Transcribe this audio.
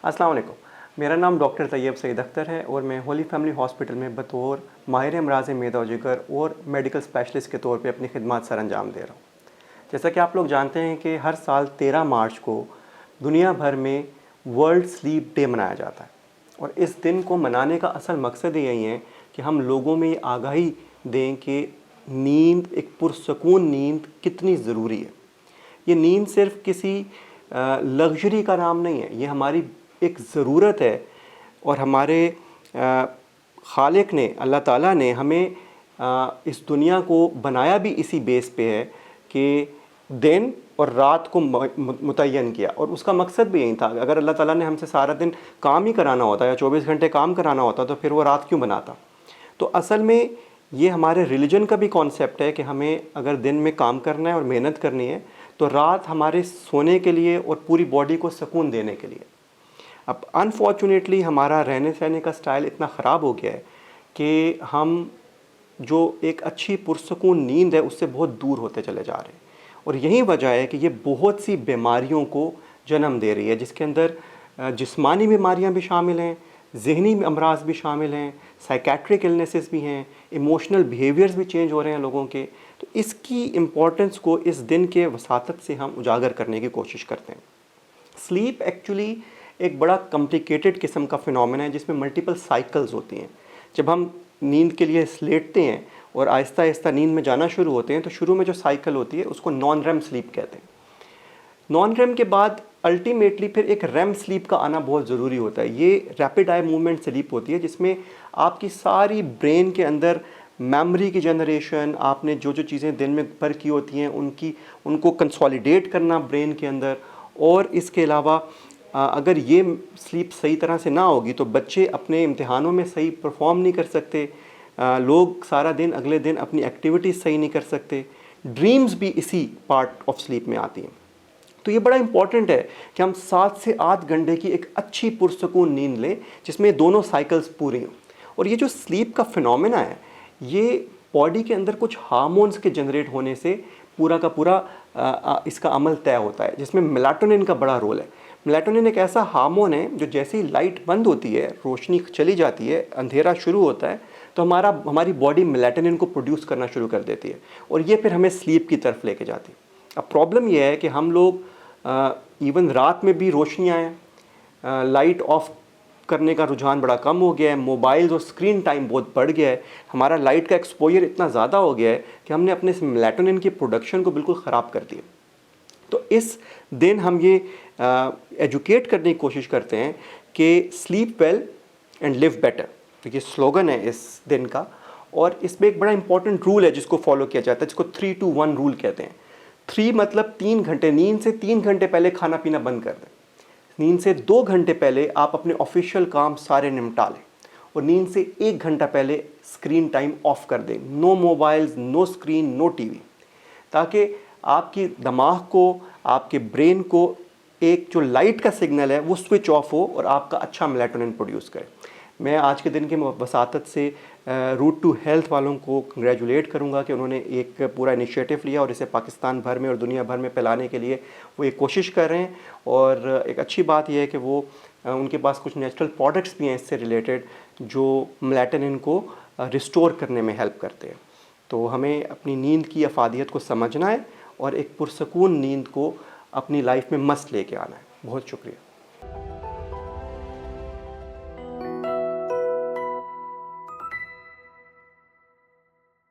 अस्सलाम वालेकुम। मेरा नाम डॉक्टर तैयब सईद अख्तर है और मैं होली फैमिली हॉस्पिटल में बतौर माहिर अमराज़ मेदा व जिगर और मेडिकल स्पेशलिस्ट के तौर पे अपनी खिदमत सर अंजाम दे रहा हूँ। जैसा कि आप लोग जानते हैं कि हर साल 13 मार्च को दुनिया भर में वर्ल्ड स्लीप डे मनाया जाता है और इस दिन को मनाने का असल मकसद यही है कि हम लोगों में ये आगाही दें कि नींद, एक पुरसकून नींद कितनी ज़रूरी है। ये नींद सिर्फ किसी लग्जरी का नाम नहीं है, ये हमारी एक ज़रूरत है और हमारे खालिक ने, अल्लाह ताला ने हमें इस दुनिया को बनाया भी इसी बेस पे है कि दिन और रात को मुतय्यन किया और उसका मकसद भी यही था। अगर अल्लाह ताला ने हमसे सारा दिन काम ही कराना होता या 24 घंटे काम कराना होता तो फिर वो रात क्यों बनाता। तो असल में ये हमारे रिलीजन का भी कॉन्सेप्ट है कि हमें अगर दिन में काम करना है और मेहनत करनी है तो रात हमारे सोने के लिए और पूरी बॉडी को सुकून देने के लिए। अब अनफॉर्चुनेटली हमारा रहने सहने का स्टाइल इतना ख़राब हो गया है कि हम जो एक अच्छी पुरसकून नींद है उससे बहुत दूर होते चले जा रहे हैं और यही वजह है कि ये बहुत सी बीमारियों को जन्म दे रही है, जिसके अंदर जिस्मानी बीमारियां भी शामिल हैं, ज़हनी अमराज भी शामिल हैं, साइकेट्रिक इलनेसेस भी हैं, इमोशनल बिहेवियर्स भी चेंज हो रहे हैं लोगों के। तो इसकी इम्पोर्टेंस को इस दिन के वसातत से हम उजागर करने की कोशिश करते हैं। स्लीप एक्चुअली एक बड़ा कॉम्प्लिकेटेड किस्म का फिनोमेना है जिसमें मल्टीपल साइकिल्स होती हैं। जब हम नींद के लिए लेटते हैं और आहिस्ता आहिस्ता नींद में जाना शुरू होते हैं तो शुरू में जो साइकिल होती है उसको नॉन रेम स्लीप कहते हैं। नॉन रेम के बाद अल्टीमेटली फिर एक रेम स्लीप का आना बहुत ज़रूरी होता है। ये रैपिड आई मूवमेंट स्लीप होती है जिसमें आपकी सारी ब्रेन के अंदर मेमोरी की जनरेशन, आपने जो जो चीज़ें दिन में पर की होती हैं उनको कंसोलिडेट करना ब्रेन के अंदर। और इसके अलावा अगर ये स्लीप सही तरह से ना होगी तो बच्चे अपने इम्तिहानों में सही परफॉर्म नहीं कर सकते, लोग सारा दिन अगले दिन अपनी एक्टिविटीज़ सही नहीं कर सकते, ड्रीम्स भी इसी पार्ट ऑफ स्लीप में आती हैं। तो ये बड़ा इंपॉर्टेंट है कि हम 7 से 8 घंटे की एक अच्छी पुरसकून नींद लें जिसमें दोनों साइकिल्स पूरी हों। और ये जो स्लीप का फिनोमेना है ये बॉडी के अंदर कुछ हार्मोन्स के जनरेट होने से पूरा का पूरा इसका अमल तय होता है, जिसमें मेलाटोनिन का बड़ा रोल है। मेलाटोनिन एक ऐसा हार्मोन है जो जैसे ही लाइट बंद होती है, रोशनी चली जाती है, अंधेरा शुरू होता है तो हमारी बॉडी मेलाटोनिन को प्रोड्यूस करना शुरू कर देती है और ये फिर हमें स्लीप की तरफ लेके जाती है। अब प्रॉब्लम यह है कि हम लोग इवन रात में भी रोशनियाँ हैं, लाइट ऑफ करने का रुझान बड़ा कम हो गया है, मोबाइल्स और स्क्रीन टाइम बहुत बढ़ गया है, हमारा लाइट का एक्सपोजर इतना ज़्यादा हो गया है कि हमने अपने मेलाटोनिन की प्रोडक्शन को बिल्कुल ख़राब कर दिया। तो इस दिन हम ये एजुकेट करने की कोशिश करते हैं कि sleep well and live better, तो ये स्लोगन है इस दिन का। और इसमें एक बड़ा इंपॉर्टेंट रूल है जिसको फॉलो किया जाता है, जिसको 3-2-1 रूल कहते हैं। 3 मतलब 3 घंटे, नींद से 3 घंटे पहले खाना पीना बंद कर दें। नींद से 2 घंटे पहले आप अपने ऑफिशियल काम सारे निपटा लें और नींद से 1 घंटा पहले स्क्रीन टाइम ऑफ कर दें। No mobiles, no screen, no TV, ताकि आपकी दिमाग को, आपके ब्रेन को एक जो लाइट का सिग्नल है वो स्विच ऑफ हो और आपका अच्छा मेलाटोनिन प्रोड्यूस करे। मैं आज के दिन के वसातत से रूट टू हेल्थ वालों को कंग्रेचुलेट करूंगा कि उन्होंने एक पूरा इनिशिएटिव लिया और इसे पाकिस्तान भर में और दुनिया भर में फैलाने के लिए वो एक कोशिश कर रहे हैं। और एक अच्छी बात यह है कि वो उनके पास कुछ नेचुरल प्रोडक्ट्स भी हैं इससे रिलेटेड जो मेलाटोनिन को रिस्टोर करने में हेल्प करते हैं। तो हमें अपनी नींद की अफादियत को समझना है और एक पुरसकून नींद को अपनी लाइफ में मस्त लेके आना है। बहुत शुक्रिया।